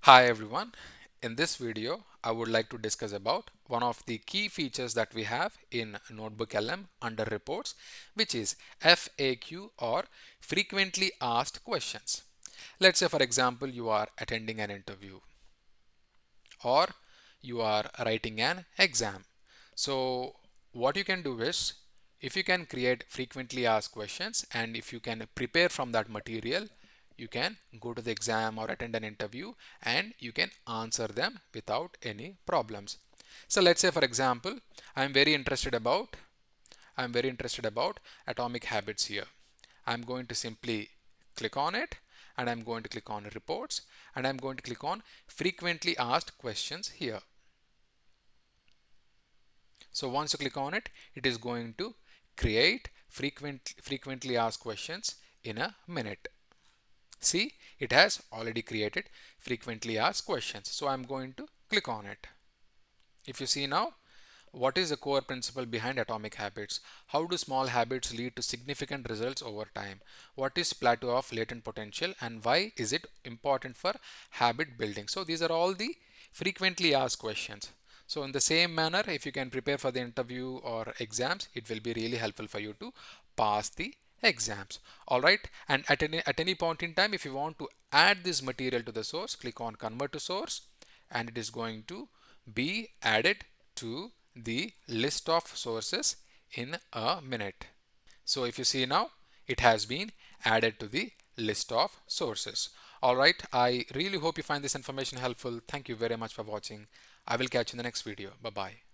Hi everyone. In this video, I would like to discuss about one of the key features that we have in NotebookLM under reports, which is FAQ or frequently asked questions. Let's say for example, you are attending an interview or you are writing an exam. So what you can do is, if you can create frequently asked questions and if you can prepare from that material, you can go to the exam or attend an interview and you can answer them without any problems. So let's say for example, I'm very interested about I'm very interested about atomic habits here. I'm going to simply click on it and I'm going to click on reports and I'm going to click on frequently asked questions here. So once you click on it, it is going to create frequently asked questions in a minute. See, it has already created frequently asked questions. So I'm going to click on it. If you see now, what is the core principle behind atomic habits? How do small habits lead to significant results over time? What is plateau of latent potential and why is it important for habit building? So these are all the frequently asked questions. So in the same manner, if you can prepare for the interview or exams, it will be really helpful for you to pass the exams. All right. And at any point in time, if you want to add this material to the source, click on convert to source and it is going to be added to the list of sources in a minute. So if you see now, it has been added to the list of sources. All right, I really hope you find this information helpful. Thank you very much for watching. I will catch you in the next video. Bye bye.